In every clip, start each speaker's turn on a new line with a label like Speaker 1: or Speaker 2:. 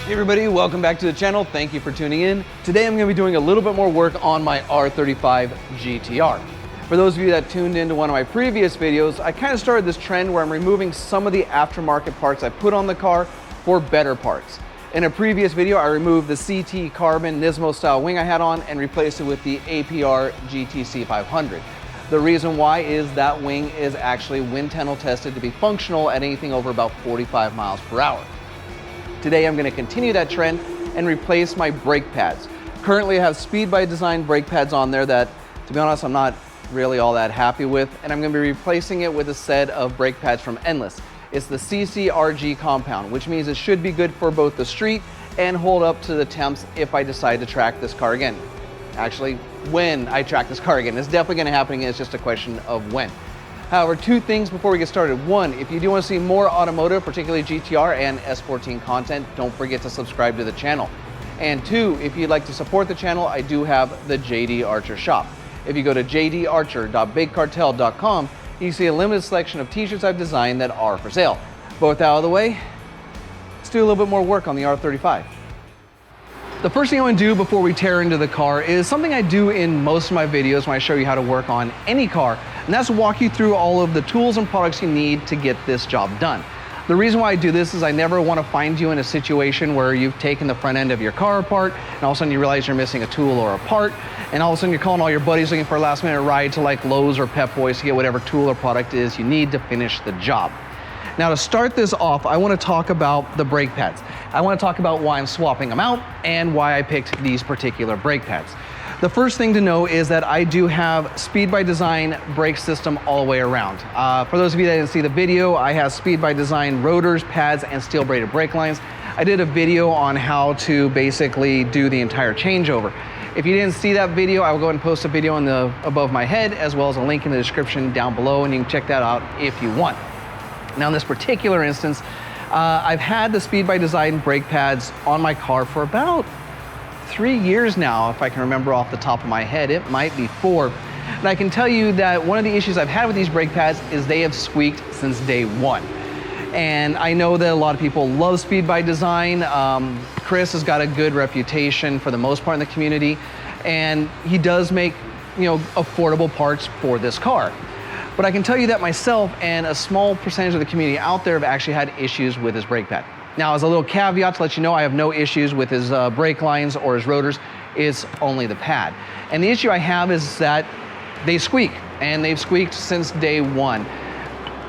Speaker 1: Hey everybody, welcome back to the channel. Thank you for tuning in. Today I'm going to be doing a little bit more work on my R35 GTR. For those of you that tuned into one of my previous videos, I kind of started this trend where I'm removing some of the aftermarket parts I put on the car for better parts. In a previous video, I removed the CT carbon Nismo style wing I had on and replaced it with the APR GTC 500. The reason why is that wing is actually wind tunnel tested to be functional at anything over about 45 miles per hour. Today I'm going to continue that trend and replace my brake pads. Currently I have Speed by Design brake pads on there that, to be honest, I'm not really all that happy with, and I'm going to be replacing it with a set of brake pads from Endless. It's the Ccrg compound, which means it should be good for both the street and hold up to the temps if I decide to track this car again. Actually, when I track this car again. It's definitely going to happen, it's just a question of when. However, two things before we get started. One, if you do want to see more automotive, particularly GTR and S14 content, don't forget to subscribe to the channel. And two, if you'd like to support the channel, I do have the JD Archer shop. If you go to jdarcher.bigcartel.com, you can see a limited selection of t-shirts I've designed that are for sale. Both out of the way, let's do a little bit more work on the R35. The first thing I want to do before we tear into the car is something I do in most of my videos when I show you how to work on any car, and that's walk you through all of the tools and products you need to get this job done. The reason why I do this is I never want to find you in a situation where you've taken the front end of your car apart and all of a sudden you realize you're missing a tool or a part, and all of a sudden you're calling all your buddies looking for a last minute ride to like Lowe's or Pep Boys to get whatever tool or product it is you need to finish the job. Now to start this off, I want to talk about the brake pads. I want to talk about why I'm swapping them out and why I picked these particular brake pads. The first thing to know is that I do have Speed by Design brake system all the way around. For those of you that didn't see the video, I have Speed by Design rotors, pads, and steel braided brake lines. I did a video on how to basically do the entire changeover. If you didn't see that video, I will go ahead and post a video above my head, as well as a link in the description down below, and you can check that out if you want. Now in this particular instance, I've had the Speed by Design brake pads on my car for about 3 years now, if I can remember off the top of my head. It might be 4. And I can tell you that one of the issues I've had with these brake pads is they have squeaked since day one. And I know that a lot of people love Speed by Design. Chris has got a good reputation for the most part in the community, and he does make, affordable parts for this car. But I can tell you that myself and a small percentage of the community out there have actually had issues with his brake pad. Now, as a little caveat to let you know, I have no issues with his brake lines or his rotors. It's only the pad. And the issue I have is that they squeak, and they've squeaked since day one.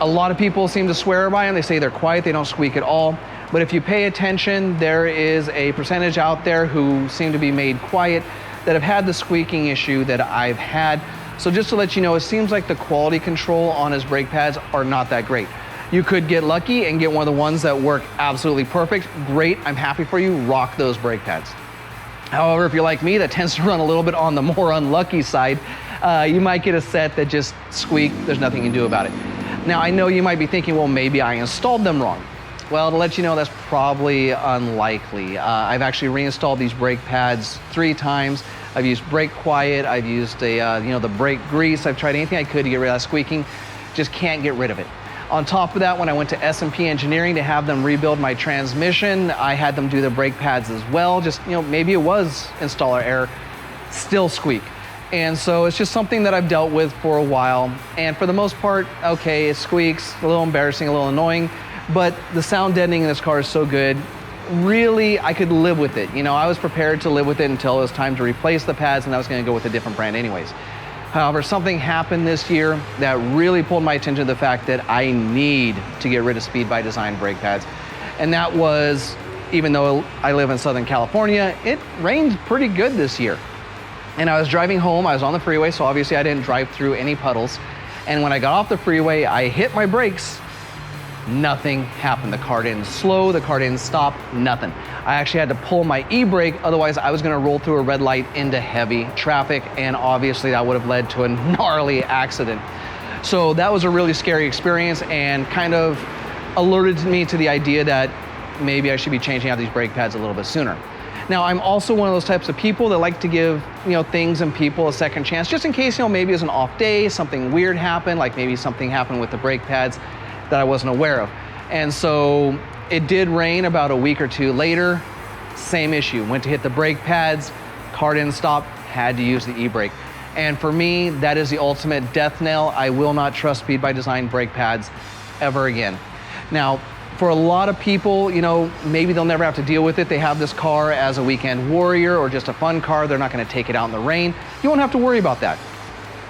Speaker 1: A lot of people seem to swear by them. They say they're quiet, they don't squeak at all. But if you pay attention, there is a percentage out there who seem to be made quiet that have had the squeaking issue that I've had. So just to let you know, it seems like the quality control on his brake pads are not that great. You could get lucky and get one of the ones that work absolutely perfect. Great, I'm happy for you, rock those brake pads. However, if you're like me, that tends to run a little bit on the more unlucky side, you might get a set that just squeak, there's nothing you can do about it. Now, I know you might be thinking, well, maybe I installed them wrong. Well, to let you know, that's probably unlikely. I've actually reinstalled these brake pads 3 times. I've used brake quiet, I've used the brake grease, I've tried anything I could to get rid of that squeaking, just can't get rid of it. On top of that, when I went to S&P Engineering to have them rebuild my transmission, I had them do the brake pads as well. Just, maybe it was installer error, still squeak. And so it's just something that I've dealt with for a while. And for the most part, okay, it squeaks, a little embarrassing, a little annoying, but the sound deadening in this car is so good. Really, I could live with it. I was prepared to live with it until it was time to replace the pads, and I was going to go with a different brand anyways. However, something happened this year that really pulled my attention to the fact that I need to get rid of Speed by Design brake pads. And that was, even though I live in Southern California, it rained pretty good this year. And I was driving home, I was on the freeway, so obviously I didn't drive through any puddles. And when I got off the freeway, I hit my brakes. Nothing happened. The car didn't slow, the car didn't stop, nothing. I actually had to pull my e-brake, otherwise I was gonna roll through a red light into heavy traffic, and obviously that would have led to a gnarly accident. So that was a really scary experience and kind of alerted me to the idea that maybe I should be changing out these brake pads a little bit sooner. Now, I'm also one of those types of people that like to give, things and people a second chance, just in case, maybe it's an off day, something weird happened, like maybe something happened with the brake pads that I wasn't aware of. And so it did rain about a week or two later. same issue. Went to hit the brake pads, car didn't stop, had to use the e-brake. And for me, that is the ultimate death knell. I will not trust Speed by Design brake pads ever again. Now, for a lot of people, you know, maybe they'll never have to deal with it. They have this car as a weekend warrior or just a fun car. They're not gonna take it out in the rain. You won't have to worry about that.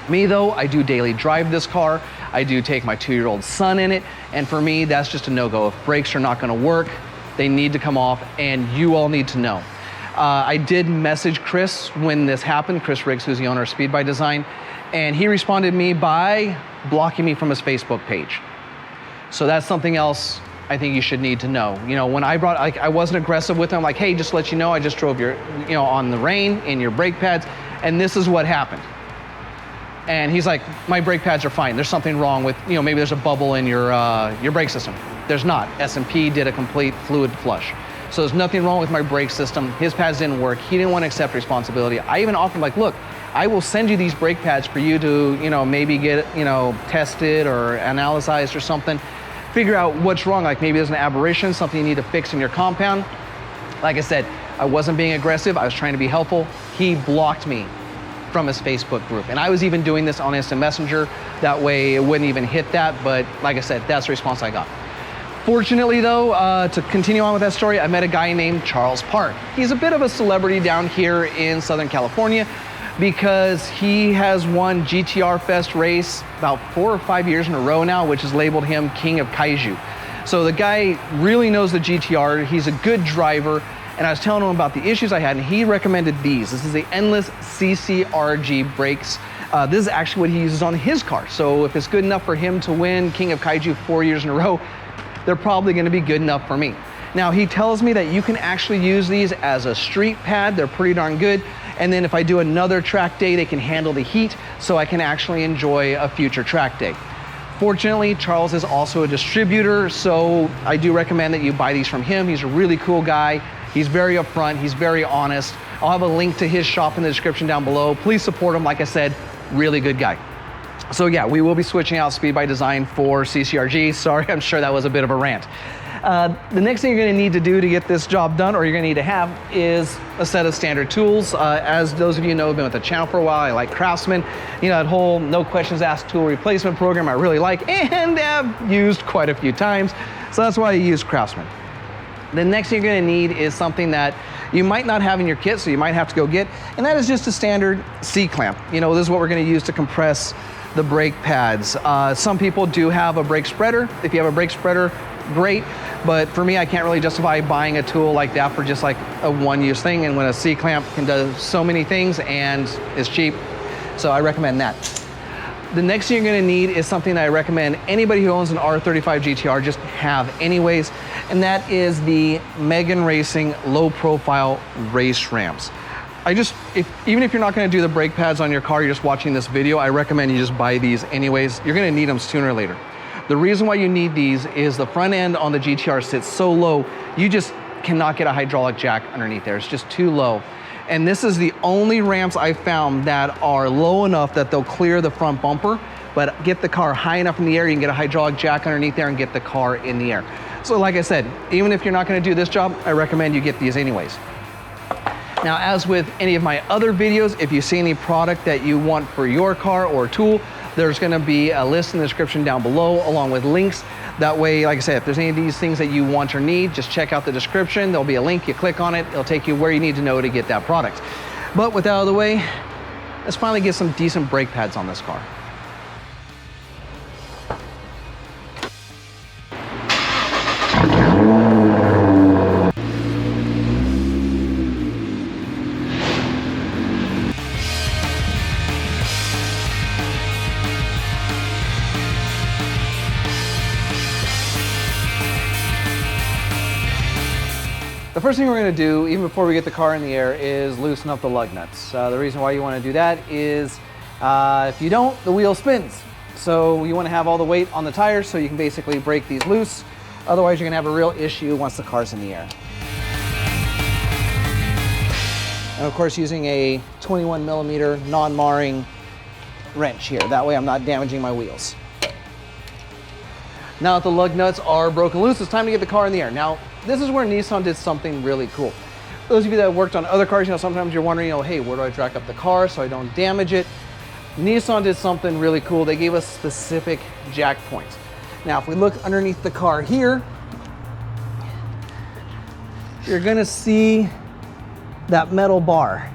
Speaker 1: Me though, I do daily drive this car. I do take my 2-year-old son in it. And for me, that's just a no-go. If brakes are not gonna work, they need to come off, and you all need to know. I did message Chris when this happened, Chris Riggs, who's the owner of Speed by Design, and he responded to me by blocking me from his Facebook page. So that's something else I think you should need to know. You know, when I brought, I wasn't aggressive with him, like, hey, just to let you know, I just drove your, you know, on the rain in your brake pads, and this is what happened. And he's like, my brake pads are fine. There's something wrong with, you know, maybe there's a bubble in your brake system. There's not. S&P did a complete fluid flush. So there's nothing wrong with my brake system. His pads didn't work. He didn't want to accept responsibility. I even offered, like, look, I will send you these brake pads for you to, you know, maybe get, you know, tested or analyzed or something. Figure out what's wrong. Like maybe there's an aberration, something you need to fix in your compound. Like I said, I wasn't being aggressive. I was trying to be helpful. He blocked me from his Facebook group. And I was even doing this on Instant Messenger. That way it wouldn't even hit that. But like I said, that's the response I got. Fortunately though, to continue on with that story, I met a guy named Charles Park. He's a bit of a celebrity down here in Southern California because he has won GTR Fest race about 4 or 5 years in a row now, which has labeled him King of Kaiju. So the guy really knows the GTR. He's a good driver. And I was telling him about the issues I had, and he recommended these. This is the Endless Ccrg brakes. This is actually what he uses on his car. So if it's good enough for him to win King of Kaiju 4 years in a row, they're probably gonna be good enough for me. Now, he tells me that you can actually use these as a street pad. They're pretty darn good. And then if I do another track day, they can handle the heat, so I can actually enjoy a future track day. Fortunately, Charles is also a distributor, so I do recommend that you buy these from him. He's a really cool guy. He's very upfront, he's very honest. I'll have a link to his shop in the description down below. Please support him, like I said, really good guy. So yeah, we will be switching out Speed by Design for Ccrg. Sorry, I'm sure that was a bit of a rant. The next thing you're gonna need to do to get this job done, or you're gonna need to have, is a set of standard tools. As those of you know, I've been with the channel for a while, I like Craftsman. You know, that whole no questions asked tool replacement program I really like and have used quite a few times. So that's why I use Craftsman. The next thing you're gonna need is something that you might not have in your kit, so you might have to go get, and that is just a standard C-clamp. You know, this is what we're gonna use to compress the brake pads. Some people do have a brake spreader. If you have a brake spreader, great, but for me, I can't really justify buying a tool like that for just like a one-use thing, and when a C-clamp can do so many things and is cheap, so I recommend that. The next thing you're gonna need is something that I recommend anybody who owns an R35 GTR just have anyways, and that is the Megan Racing low profile race ramps. Even if you're not gonna do the brake pads on your car, you're just watching this video, I recommend you just buy these anyways. You're gonna need them sooner or later. The reason why you need these is the front end on the GTR sits so low, you just cannot get a hydraulic jack underneath there. It's just too low. And this is the only ramps I found that are low enough that they'll clear the front bumper, but get the car high enough in the air, you can get a hydraulic jack underneath there and get the car in the air. So like I said, even if you're not gonna do this job, I recommend you get these anyways. Now, as with any of my other videos, if you see any product that you want for your car or tool, there's gonna be a list in the description down below along with links. That way, like I said, if there's any of these things that you want or need, just check out the description. There'll be a link, you click on it, it'll take you where you need to know to get that product. But with that out of the way, let's finally get some decent brake pads on this car. The first thing we're gonna do, even before we get the car in the air, is loosen up the lug nuts. The reason why you wanna do that is, if you don't, the wheel spins. So you wanna have all the weight on the tires so you can basically break these loose. Otherwise, you're gonna have a real issue once the car's in the air. And of course, using a 21mm non-marring wrench here. That way I'm not damaging my wheels. Now that the lug nuts are broken loose, it's time to get the car in the air. Now, this is where Nissan did something really cool. those of you that have worked on other cars, you know, sometimes you're wondering, hey, where do I jack up the car so I don't damage it? Nissan did something really cool. They gave us specific jack points. Now, if we look underneath the car here, you're gonna see that metal bar.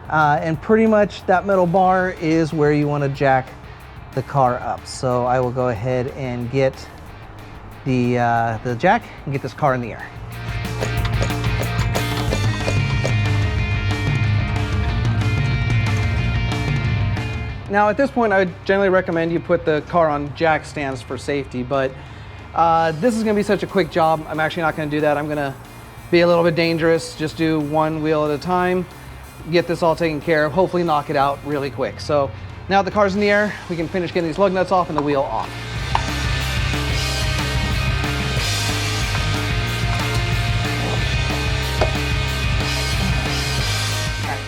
Speaker 1: And pretty much that metal bar is where you wanna jack the car up. So I will go ahead and get the jack and get this car in the air. Now at this point, I would generally recommend you put the car on jack stands for safety, but this is gonna be such a quick job. I'm actually not gonna do that. I'm gonna be a little bit dangerous, just do one wheel at a time, get this all taken care of, hopefully knock it out really quick. So now the car's in the air, we can finish getting these lug nuts off and the wheel off.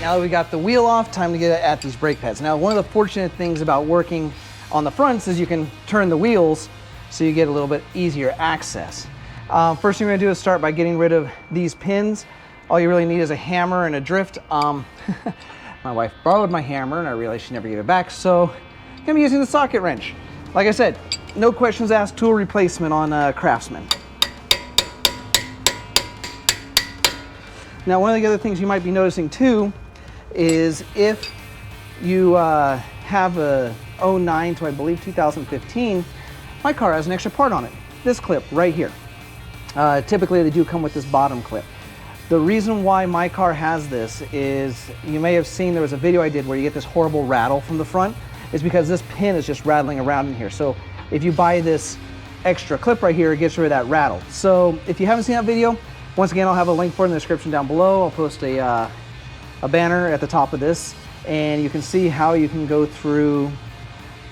Speaker 1: Now that we got the wheel off, time to get at these brake pads. Now, one of the fortunate things about working on the fronts is you can turn the wheels so you get a little bit easier access. First thing we're gonna do is start by getting rid of these pins. All you really need is a hammer and a drift. My wife borrowed my hammer and I realized she never gave it back, so I'm gonna be using the socket wrench. Like I said, no questions asked, tool replacement on Craftsman. Now, one of the other things you might be noticing too is if you have a 09 to I believe 2015, my car has an extra part on it. This clip right here. Typically they do come with this bottom clip. The reason why my car has this is, you may have seen there was a video I did where you get this horrible rattle from the front, is because this pin is just rattling around in here. So if you buy this extra clip right here, it gets rid of that rattle. So if you haven't seen that video, once again, I'll have a link for it in the description down below. I'll post a banner at the top of this, and you can see how you can go through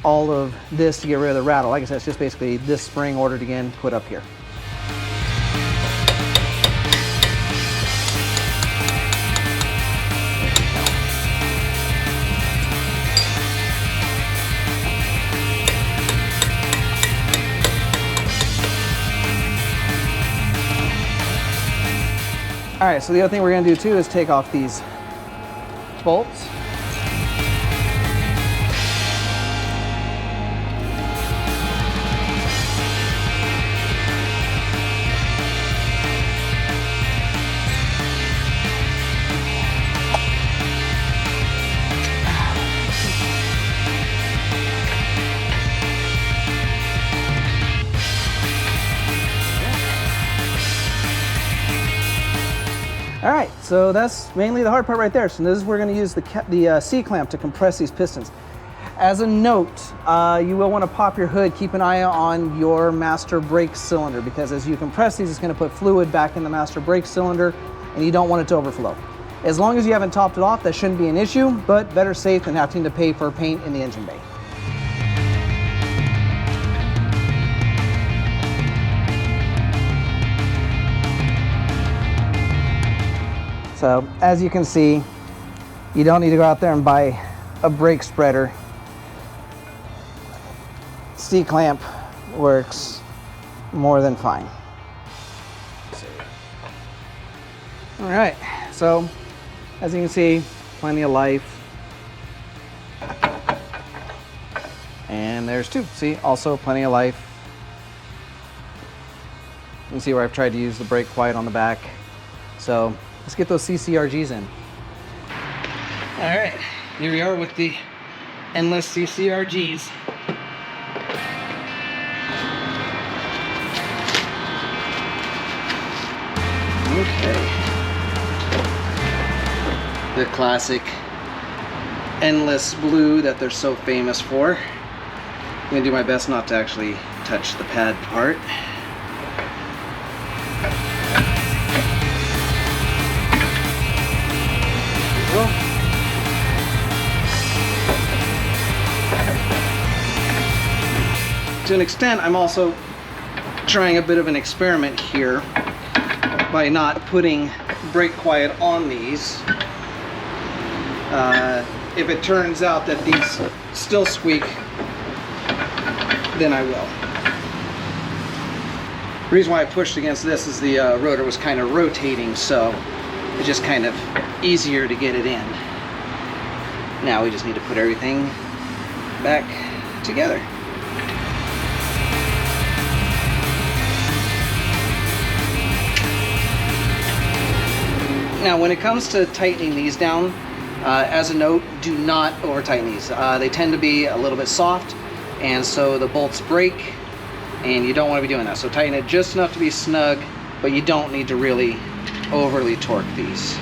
Speaker 1: all of this to get rid of the rattle. Like I said, it's just basically this spring ordered again, put up here. All right, so the other thing we're gonna do too is take off these bolts. All right, so that's mainly the hard part right there. So this is where we're gonna use the C-clamp to compress these pistons. As a note, you will wanna pop your hood, keep an eye on your master brake cylinder, because as you compress these, it's gonna put fluid back in the master brake cylinder, and you don't want it to overflow. As long as you haven't topped it off, that shouldn't be an issue, but better safe than having to pay for paint in the engine bay. So as you can see, you don't need to go out there and buy a brake spreader. C-clamp works more than fine. All right, so as you can see, plenty of life. And there's two. See, also plenty of life. You can see where I've tried to use the brake quiet on the back. So let's get those Ccrgs in. All right, here we are with the endless Ccrgs. Okay. The classic endless blue that they're so famous for. I'm gonna do my best not to actually touch the pad part. To an extent, I'm also trying a bit of an experiment here by not putting brake quiet on these. If it turns out that these still squeak, then I will. The reason why I pushed against this is the rotor was kind of rotating, so it's just kind of easier to get it in. Now we just need to put everything back together. Now when it comes to tightening these down, as a note, do not over tighten these. They tend to be a little bit soft, and so the bolts break, and you don't want to be doing that. So tighten it just enough to be snug, but you don't need to really overly torque these.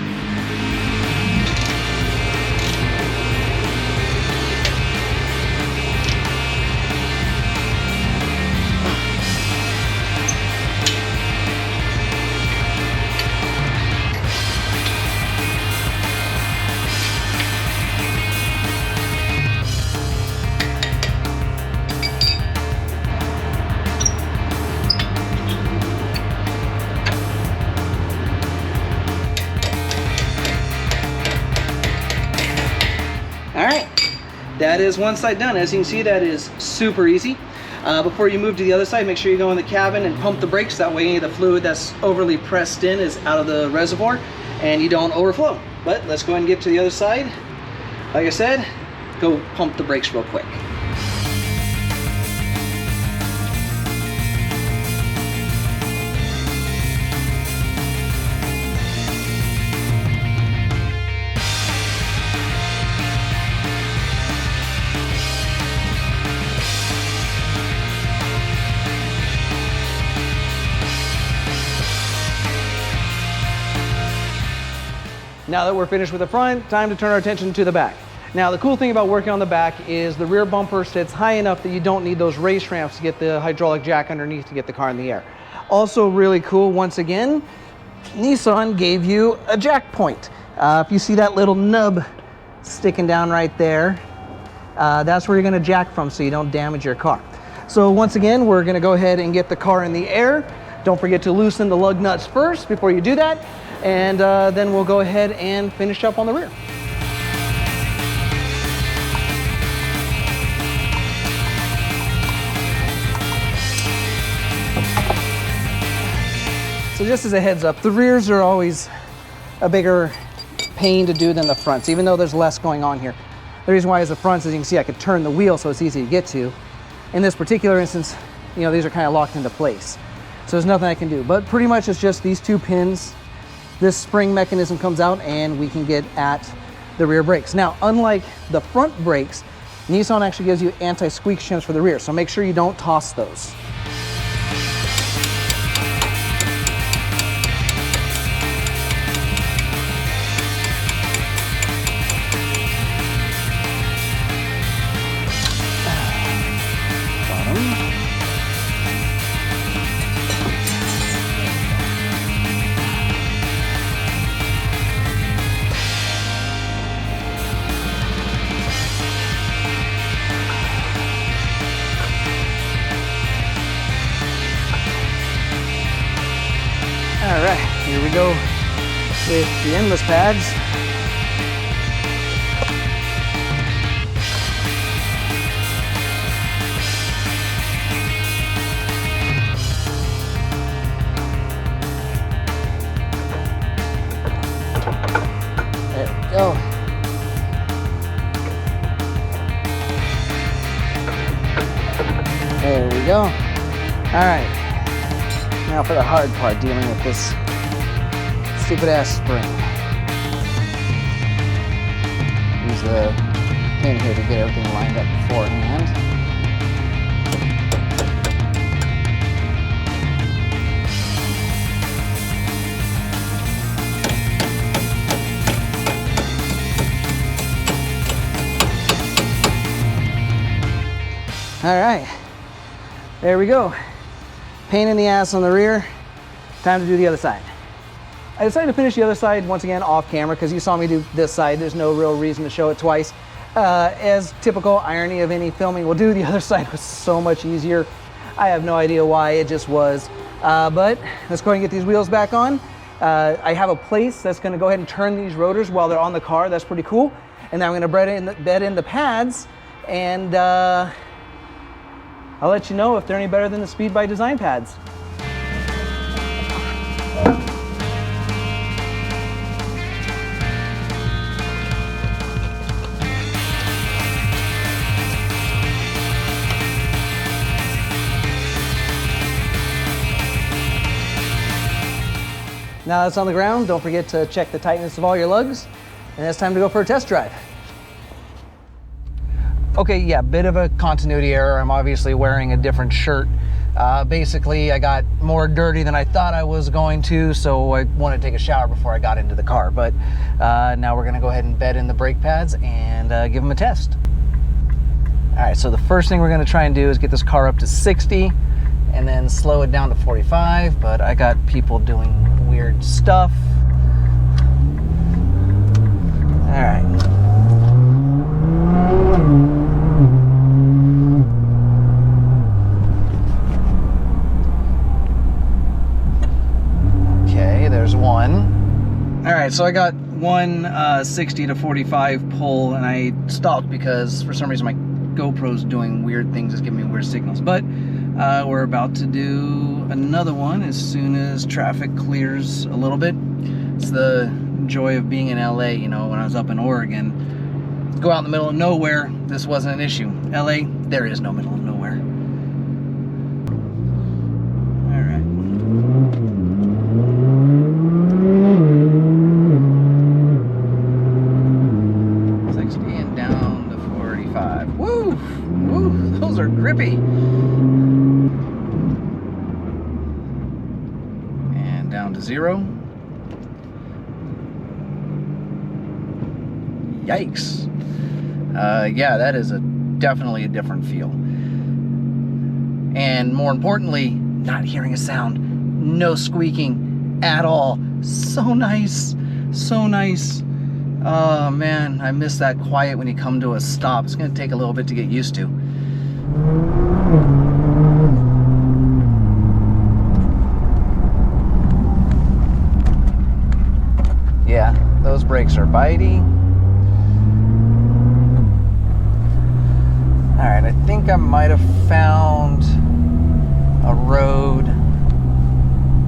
Speaker 1: That is one side done. As you can see, that is super easy. Before you move to the other side, make sure you go in the cabin and pump the brakes. That way any of the fluid that's overly pressed in is out of the reservoir and you don't overflow. But let's go ahead and get to the other side. Like I said, go pump the brakes real quick. Now that we're finished with the front, time to turn our attention to the back. Now the cool thing about working on the back is the rear bumper sits high enough that you don't need those race ramps to get the hydraulic jack underneath to get the car in the air. Also really cool, once again, Nissan gave you a jack point. If you see that little nub sticking down right there, that's where you're gonna jack from so you don't damage your car. So once again, we're gonna go ahead and get the car in the air. Don't forget to loosen the lug nuts first before you do that. And then we'll go ahead and finish up on the rear. So just as a heads up, the rears are always a bigger pain to do than the fronts, even though there's less going on here. The reason why is the fronts, as you can see, I could turn the wheel so it's easy to get to. In this particular instance, you know, these are kind of locked into place. So there's nothing I can do, but pretty much it's just these two pins. This spring mechanism comes out and we can get at the rear brakes. Now, unlike the front brakes, Nissan actually gives you anti-squeak shims for the rear, so make sure you don't toss those. All right, here we go with the endless pads. There we go. There we go. All right. Now for the hard part, dealing with this stupid ass spring. Use the pin here to get everything lined up beforehand. All right, there we go. Pain in the ass on the rear, time to do the other side. I decided to finish the other side once again off camera because you saw me do this side. There's no real reason to show it twice. As typical irony of any filming, we'll do the other side was so much easier. I have no idea why, it just was. But let's go ahead and get these wheels back on. I have a place that's gonna go ahead and turn these rotors while they're on the car. That's pretty cool. And then I'm gonna bed in the pads, and I'll let you know if they're any better than the Speed by Design pads. Now that it's on the ground, don't forget to check the tightness of all your lugs, and it's time to go for a test drive. Okay, yeah, bit of a continuity error. I'm obviously wearing a different shirt. Basically, I got more dirty than I thought I was going to, so I wanted to take a shower before I got into the car. But now we're gonna go ahead and bed in the brake pads and give them a test. All right, so the first thing we're gonna try and do is get this car up to 60 and then slow it down to 45, but I got people doing weird stuff. All right. There's one. All right, so I got one 60 to 45 pull, and I stopped because for some reason my GoPro's doing weird things, it's giving me weird signals. But we're about to do another one as soon as traffic clears a little bit. It's the joy of being in LA, you know, when I was up in Oregon. Go out in the middle of nowhere, this wasn't an issue. LA, there is no middle of nowhere. All right. 60 and down to 45. Woo! Woo! Those are grippy. And down to 0. Yikes. Yeah, that is definitely a different feel. And more importantly, not hearing a sound. No squeaking at all. So nice. So nice. Oh man, I miss that quiet when you come to a stop. It's gonna take a little bit to get used to. Yeah, those brakes are bitey. All right, I think I might have found a road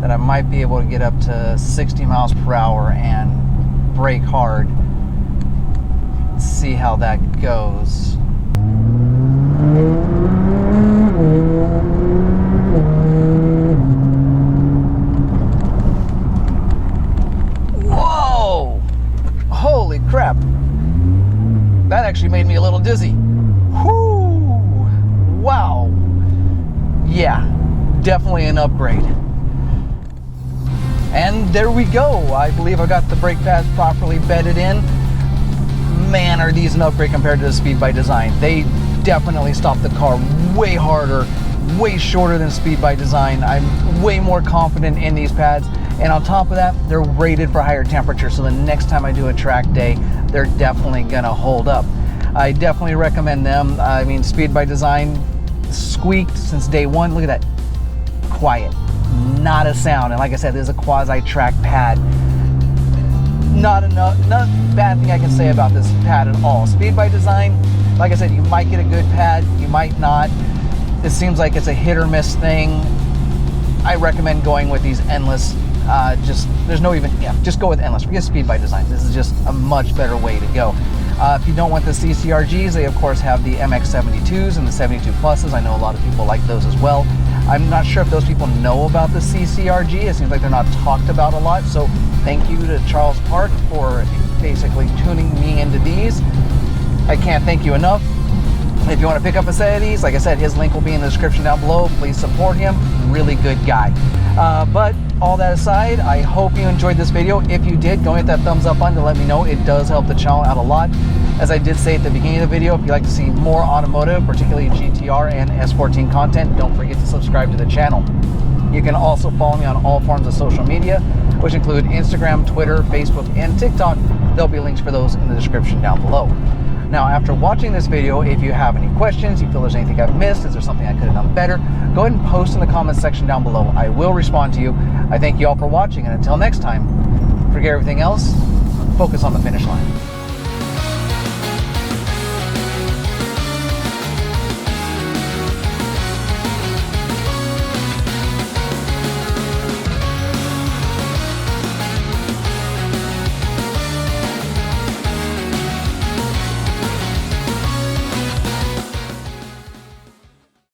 Speaker 1: that I might be able to get up to 60 miles per hour and brake hard. See how that goes. Whoa! Holy crap. That actually made me a little dizzy. Whoo! Wow. Yeah, definitely an upgrade. And there we go. I believe I got the brake pads properly bedded in. Man, are these an upgrade compared to the Speed by Design. They definitely stop the car way harder, way shorter than Speed by Design. I'm way more confident in these pads. And on top of that, they're rated for higher temperature. So the next time I do a track day, they're definitely gonna hold up. I definitely recommend them. I mean, Speed by Design, squeaked since day one. Look at that, quiet, not a sound. And like I said, there's a quasi-track pad. Not a bad thing I can say about this pad at all. Speed by Design, like I said, you might get a good pad, you might not. It seems like it's a hit or miss thing. I recommend going with these endless. Just go with endless. Forget Speed by Design. This is just a much better way to go. If you don't want the Ccrgs, they of course have the MX72s and the 72 Pluses. I know a lot of people like those as well. I'm not sure if those people know about the Ccrg. It seems like they're not talked about a lot. So thank you to Charles Park for basically tuning me into these. I can't thank you enough. If you want to pick up a set of these, like I said, his link will be in the description down below. Please support him. Really good guy. But all that aside, I hope you enjoyed this video. If you did, go hit that thumbs up button to let me know. It does help the channel out a lot. As I did say at the beginning of the video, if you'd like to see more automotive, particularly GTR and S14 content, don't forget to subscribe to the channel. You can also follow me on all forms of social media, which include Instagram, Twitter, Facebook, and TikTok. There'll be links for those in the description down below. Now, after watching this video, if you have any questions, you feel there's anything I've missed, is there something I could have done better, go ahead and post in the comments section down below. I will respond to you. I thank you all for watching, and until next time, forget everything else, focus on the finish line.